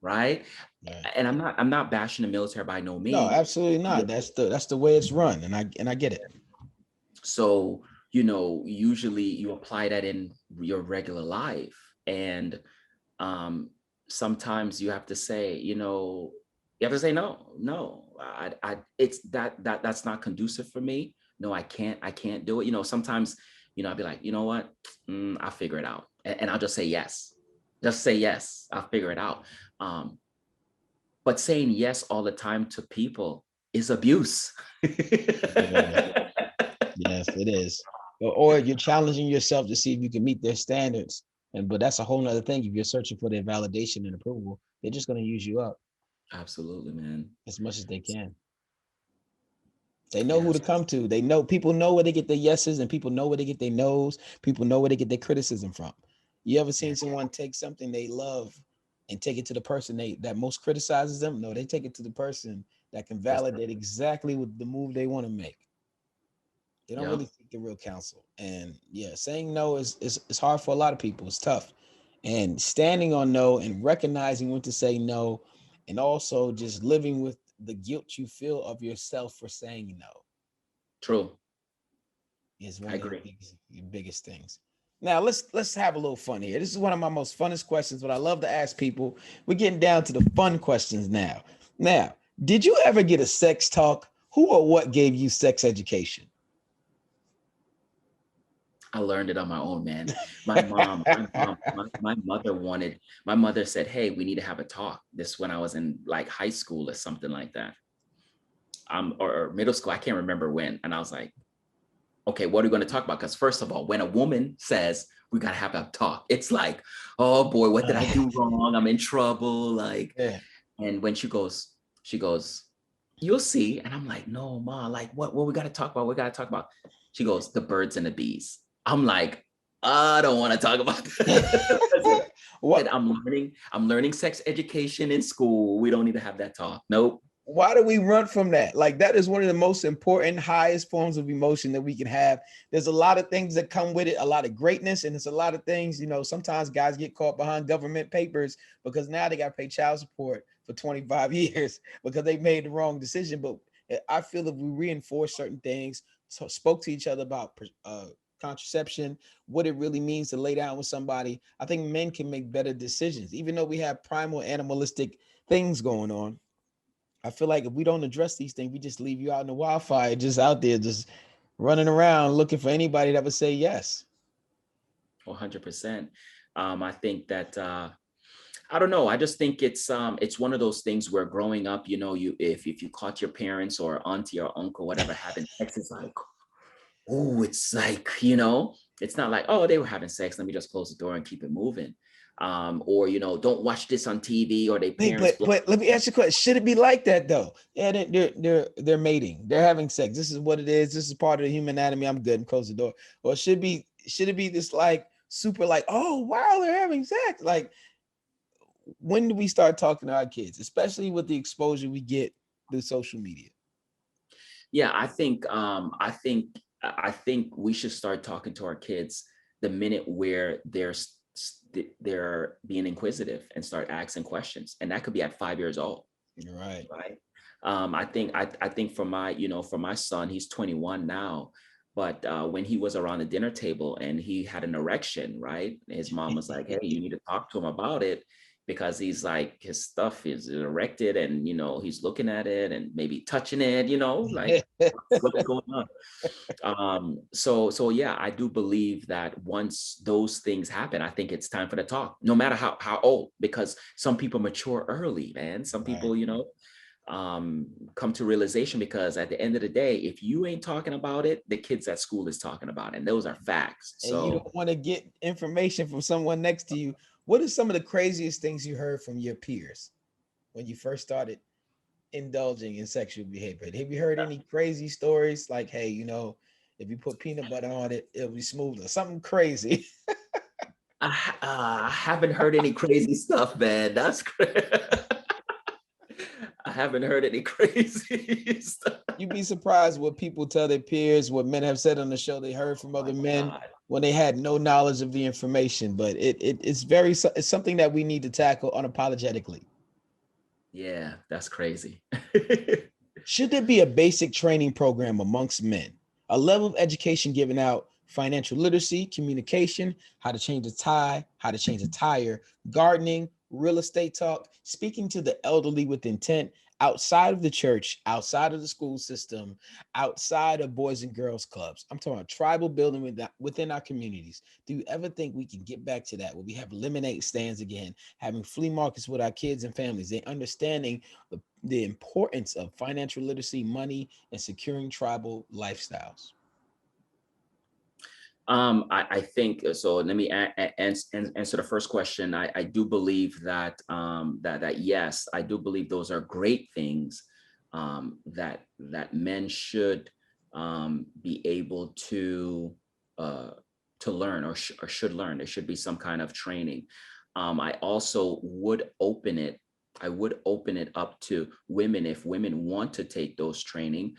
Right. Right. And I'm not bashing the military by no No, means. absolutely not. That's the way it's run, and I get it. So, usually you apply that in your regular life. And um, sometimes you have to say, no, no, it's that's not conducive for me. No, I can't do it. Sometimes, I'll be like, you know what? I'll figure it out. And I'll just say yes. Just say yes. I'll figure it out. Um, but saying yes all the time to people is abuse. Yeah. Yes, it is. Or you're challenging yourself to see if you can meet their standards. But that's a whole nother thing. If you're searching for their validation and approval, they're just going to use you up Absolutely, man. as much as they can. They know who Yes. to come to. They know people know where they get their yeses, and people know where they get their nos. People know where they get their criticism from. You ever Yeah. seen someone take something they love and take it to the person that most criticizes them? No, they take it to the person that can That's validate exactly what the move they want to make. They don't really Yep. seek the real counsel. And yeah, saying no is hard for a lot of people. It's tough. And standing on no and recognizing when to say no, and also just living with the guilt you feel of yourself for saying no True. is I one of the agree. biggest things. Now let's have a little fun here. This is one of my most funnest questions, but I love to ask people. We're getting down to the fun questions now. Now, did you ever get a sex talk? Who or what gave you sex education? I learned it on my own, man. My mother said, "Hey, we need to have a talk." This when I was in like high school or something like that, or middle school. I can't remember when. And I was like, "Okay, what are we going to talk about?" Because first of all, when a woman says we got to have a talk, it's like, "Oh boy, what did I do wrong? I'm in trouble." Like, Yeah. and when she goes, "You'll see." And I'm like, "No, ma, like what we gotta talk about? We gotta talk about." She goes, "The birds and the bees." I'm like, I don't want to talk about that. I said, What? I'm learning sex education in school. We don't need to have that talk. Nope. Why do we run from that? Like that is one of the most important, highest forms of emotion that we can have. There's a lot of things that come with it, a lot of greatness, and it's a lot of things. Sometimes guys get caught behind government papers because now they got to pay child support for 25 years because they made the wrong decision. But I feel if we reinforce certain things, spoke to each other about contraception, what it really means to lay down with somebody, I think men can make better decisions, even though we have primal animalistic things going on. I feel like if we don't address these things, we just leave you out in the wildfire, just out there, just running around looking for anybody that would say yes. 100%. I think that I don't know. I just think it's one of those things where growing up, you if you caught your parents or auntie or uncle, whatever, having sex, it's like, oh, it's like, it's not like, oh, they were having sex. Let me just close the door and keep it moving. Or, don't watch this on TV, or they Hey, parents but blow. but let me ask you a question. Should it be like that though? Yeah, they're mating. They're having sex. This is what it is. This is part of the human anatomy. I'm good. And close the door. Or should it be this like super like, oh wow, they're having sex? Like when do we start talking to our kids, especially with the exposure we get through social media? Yeah, I think we should start talking to our kids the minute where they're being inquisitive and start asking questions. And that could be at 5 years old. You're right. Right. I think for my son, he's 21 now. But when he was around the dinner table and he had an erection, right? His mom was like, "Hey, you need to talk to him about it, because he's like, his stuff is erected, and he's looking at it and maybe touching it, like what's going on." So yeah, I do believe that once those things happen, I think it's time for the talk, no matter how old, because some people mature early, man. Some Right. people, come to realization, because at the end of the day, if you ain't talking about it, the kids at school is talking about it, and those are facts. And you So don't want to get information from someone next to you. What are some of the craziest things you heard from your peers? when you first started indulging in sexual behavior? Have you heard any crazy stories like, hey, if you put peanut butter on it, it'll be smooth or something crazy? I haven't heard any crazy stuff, man. That's great. I haven't heard any crazy stuff. You'd be surprised what people tell their peers, what men have said on the show they heard from Oh my other men God. when they had no knowledge of the information. But it's something that we need to tackle unapologetically. Yeah, that's crazy. Should there be a basic training program amongst men? A level of education given out financial literacy, communication, how to change a tie, how to change a tire, gardening, real estate talk, speaking to the elderly with intent outside of the church, outside of the school system, outside of boys and girls clubs. I'm talking about tribal building within our communities. Do you ever think we can get back to that where we have lemonade stands again, having flea markets with our kids and families, they understanding the importance of financial literacy, money, and securing tribal lifestyles? I think so. Let me answer the first question. I do believe that that yes, I do believe those are great things that men should be able uh, to learn or should learn. There should be some kind of training. I also would open it. I would open it up to women if women want to take those training,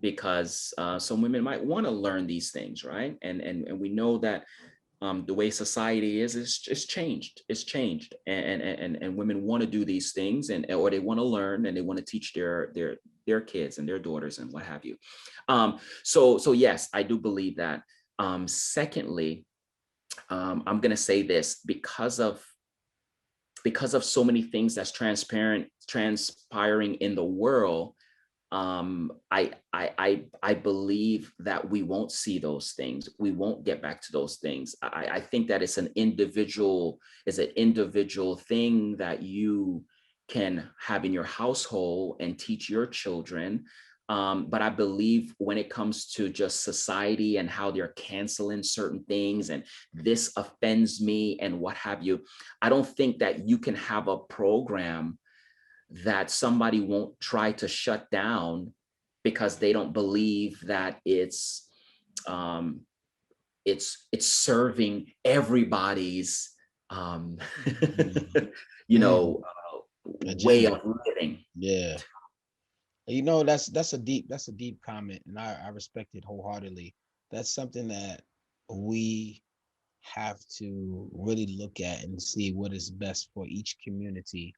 because some women might want to learn these things, right? And we know that the way society is just changed. It's changed, and women want to do these things, or they want to learn, and they want to teach their kids and their daughters and what have you. So yes, I do believe that. Secondly, I'm going to say this because of so many things that's transpiring in the world. I believe that we won't see those things. We won't get back to those things. I think that it's an individual thing that you can have in your household and teach your children. But I believe when it comes to just society and how they're canceling certain things and this offends me and what have you, I don't think that you can have a program that somebody won't try to shut down because they don't believe that um, it's serving everybody's Mm, you mm, know way agenda. of living. Yeah. That's a deep comment, and I respect it wholeheartedly. That's something that we have to really look at and see what is best for each community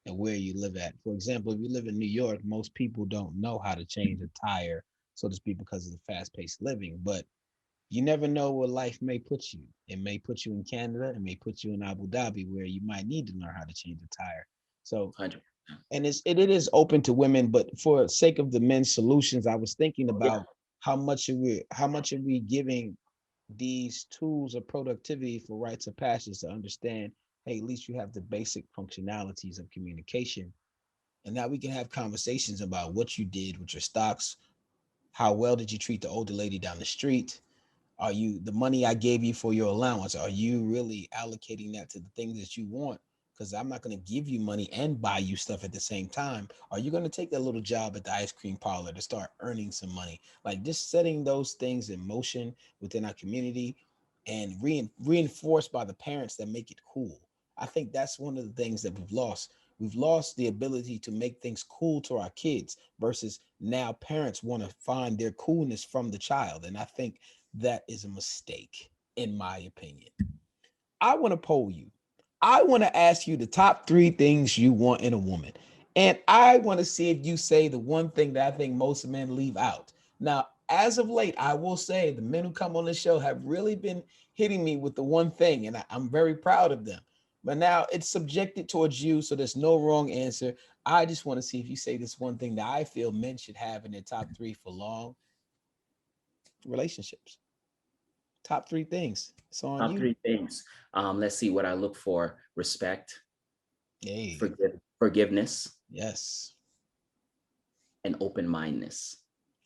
and where you live at. For example, if you live in New York, most people don't know how to change a tire, so to speak, because of the fast-paced living. But you never know where life may put you. It may put you in Canada, it may put you in Abu Dhabi, where you might need to learn how to change a tire. So, 100. and it is open to women, but for sake of the men's solutions, I was thinking Yeah, about how much are we giving these tools of productivity for rites of passage to understand, hey, at least you have the basic functionalities of communication. And now we can have conversations about what you did with your stocks. How well did you treat the older lady down the street? Are you the money I gave you for your allowance? Are you really allocating that to the things that you want? Because I'm not going to give you money and buy you stuff at the same time. Are you going to take that little job at the ice cream parlor to start earning some money? Like just setting those things in motion within our community and reinforced by the parents that make it cool. I think that's one of the things that we've lost. We've lost the ability to make things cool to our kids versus now parents want to find their coolness from the child. And I think that is a mistake, in my opinion. I want to poll you. I want to ask you the top three things you want in a woman. And I want to see if you say the one thing that I think most men leave out. Now, as of late, I will say the men who come on the show have really been hitting me with the one thing, and I'm very proud of them. But now it's subjected towards you, so there's no wrong answer. I just want to see if you say this one thing that I feel men should have in their top three for long relationships. Top three things. It's on top you. three things. Let's see what I look for: respect, Hey, forgiveness, yes. and open mindedness.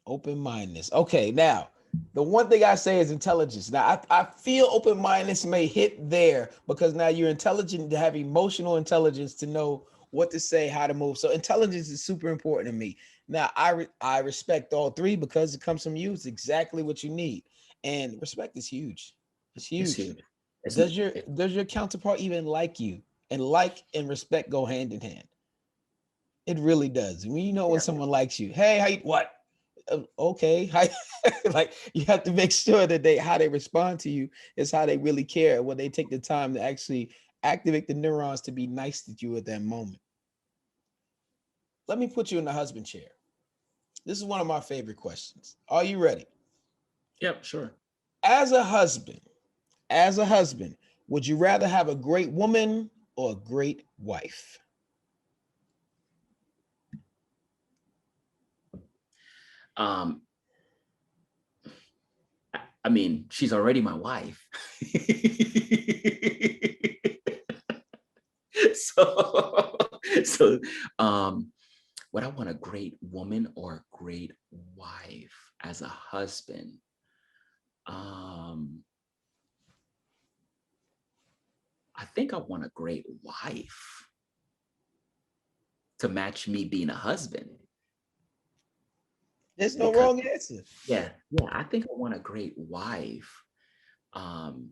Open mindedness. Okay, now the one thing I say is intelligence. Now I feel open mindedness may hit there because now you're intelligent to have emotional intelligence to know what to say, how to move. So intelligence is super important to me. Now, I respect all three because it comes from you. It's exactly what you need. And respect is huge. It's It's huge. huge. It's Does your counterpart even like you? And like and respect go hand in hand. It really does. When you know when yeah. someone likes you, hey, how you what? Okay, how, like you have to make sure that how they respond to you is how they really care when they take the time to actually activate the neurons to be nice to you at that moment. Let me put you in the husband chair. This is one of my favorite questions. Are you ready? Yep, sure. As a husband, as a husband, would you rather have a great woman or a great wife? Um, I mean, she's already my wife. so so would I want a great woman or a great wife as a husband? Um, I think I want a great wife to match me being a husband. There's no Because wrong answer. yeah, I think I want a great wife. Um,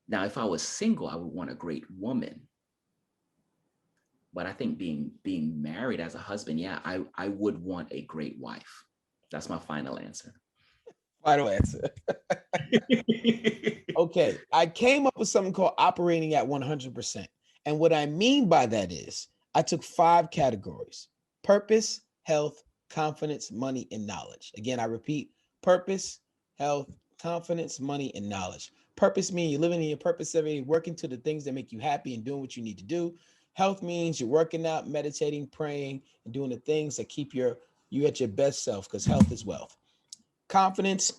Now, if I was single, I would want a great woman. But I think being married as a husband, yeah, I would want a great wife. That's my final answer. Final answer. Okay, I came up with something called operating at 100%. And what I mean by that is I took 5 categories: purpose, health, confidence, money, and knowledge. Again, I repeat: purpose, health, confidence, money, and knowledge. Purpose means you're living in your purpose every day, working to the things that make you happy and doing what you need to do. Health means you're working out, meditating, praying, and doing the things that keep you at your best self because health is wealth. Confidence,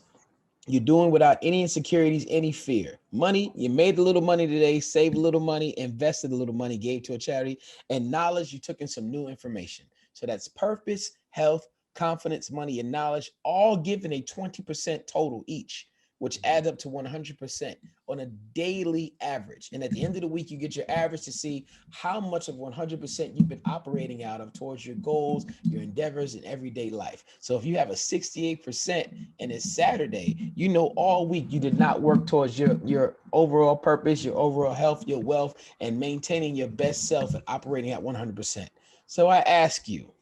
you're doing without any insecurities, any fear. Money, you made a little money today, saved a little money, invested a little money, gave to a charity. And knowledge, you took in some new information. So that's purpose, health, confidence, money, and knowledge, all given a 20% total each, which adds up to 100% on a daily average. And at the end of the week, you get your average to see how much of 100% you've been operating out of towards your goals, your endeavors, in everyday life. So if you have a 68% and it's Saturday, you know all week you did not work towards your overall purpose, your overall health, your wealth, and maintaining your best self and operating at 100%. So I ask you,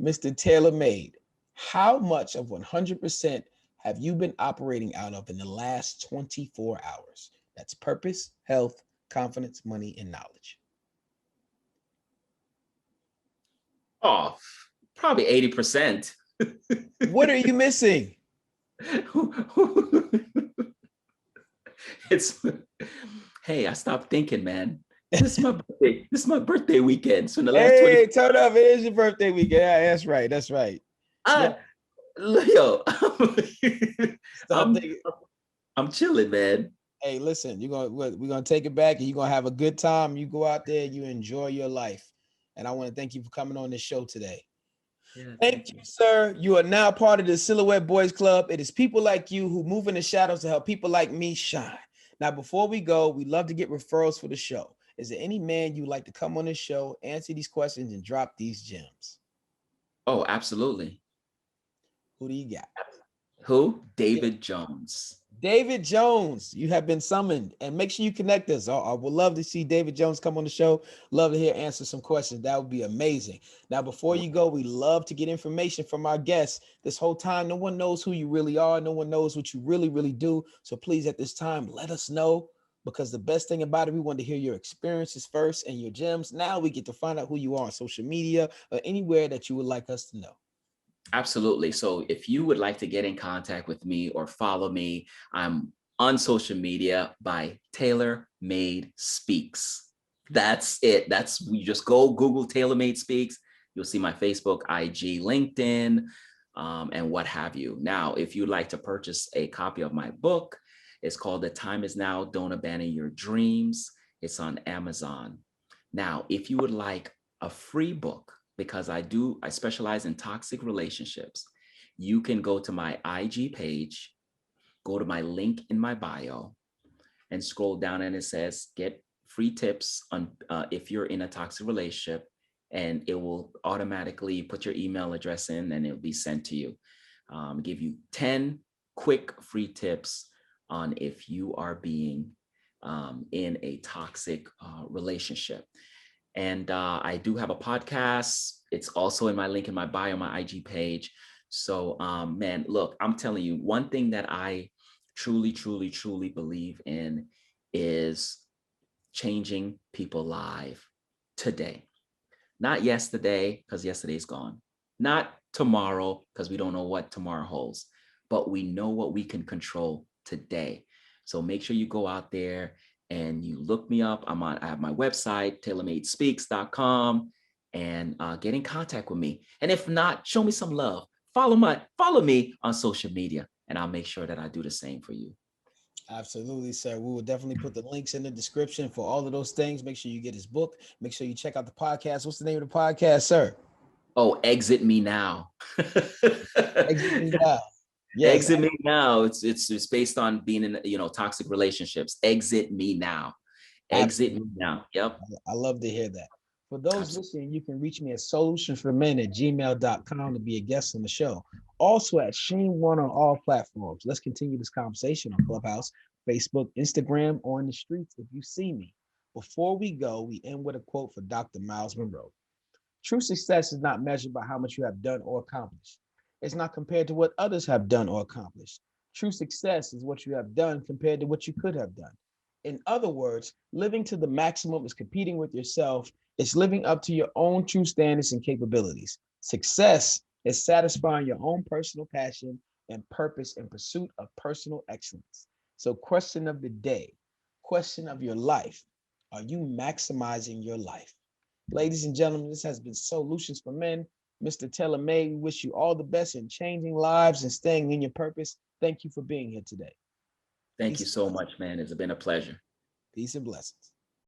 Mr. Taylor Made, how much of 100% have you been operating out of in the last 24 hours? That's purpose, health, confidence, money, and knowledge. Oh, probably 80%. What are you missing? It's hey, I stopped thinking, man. This is my birthday. This is my birthday weekend. So in the last 20, Hey, turn up. It is your birthday weekend. Yeah, that's right. That's right. I Stop, yo, stop I'm thinking. I'm chilling, man. Hey, listen, we're gonna take it back and you're gonna have a good time. You go out there, you enjoy your life. And I want to thank you for coming on this show today. Yeah, Thank thank you, you. sir. You are now part of the Silhouette Boys Club. It is people like you who move in the shadows to help people like me shine. Now, before we go, we love to get referrals for the show. Is there any man you'd like to come on this show, answer these questions, and drop these gems? Oh, absolutely. Who do you got? Who? Yeah. David Jones. David Jones, you have been summoned, and make sure you connect us. I would love to see David Jones come on the show. Love to hear answer some questions. That would be amazing. Now, before you go, we love to get information from our guests. This whole time, no one knows who you really are. No one knows what you really, really do. So please, at this time, let us know, because the best thing about it, we want to hear your experiences first and your gems. Now we get to find out who you are on social media or anywhere that you would like us to know. Absolutely. So if you would like to get in contact with me or follow me, I'm on social media by Taylor Made Speaks. That's it. That's you just go Google Taylor Made Speaks. You'll see my Facebook, IG, LinkedIn, and what have you. Now, if you'd like to purchase a copy of my book, it's called The Time Is Now, Don't Abandon Your Dreams. It's on Amazon. Now, if you would like a free book, because I specialize in toxic relationships, you can go to my IG page, go to my link in my bio, and scroll down and it says get free tips on if you're in a toxic relationship, and it will automatically put your email address in and it'll be sent to you. Give you 10 quick free tips on if you are being in a toxic relationship. And I do have a podcast. It's also in my link in my bio, my IG page. So, man, look, I'm telling you, one thing that I truly, truly, truly believe in is changing people's lives today. Not yesterday, because yesterday's gone. Not tomorrow, because we don't know what tomorrow holds. But we know what we can control today. So make sure you go out there and you look me up. I have my website, tailormadespeaks.com, and get in contact with me. And if not, show me some love. Follow me on social media, and I'll make sure that I do the same for you. Absolutely, sir. We will definitely put the links in the description for all of those things. Make sure you get his book. Make sure you check out the podcast. What's the name of the podcast, sir? Oh, Exit Me Now. Exit Me Now. Yes. Exit Me Now. It's based on being in, toxic relationships. Exit Me Now. Exit Me Now. Yep. I love to hear that. For those Absolutely. listening, you can reach me at soulutionsformen@gmail.com to be a guest on the show. Also at Shane1 on all platforms. Let's continue this conversation on Clubhouse, Facebook, Instagram, or in the streets if you see me. Before we go, we end with a quote for Dr. Miles Monroe. True success is not measured by how much you have done or accomplished. It's not compared to what others have done or accomplished. True success is what you have done compared to what you could have done. In other words, living to the maximum is competing with yourself. It's living up to your own true standards and capabilities. Success is satisfying your own personal passion and purpose in pursuit of personal excellence. So, question of the day, question of your life: are you maximizing your life? Ladies and gentlemen, this has been SOULutions for Men. Mr. Taylor May, we wish you all the best in changing lives and staying in your purpose. Thank you for being here today. Thank you so much, man. It's been a pleasure. Peace and blessings.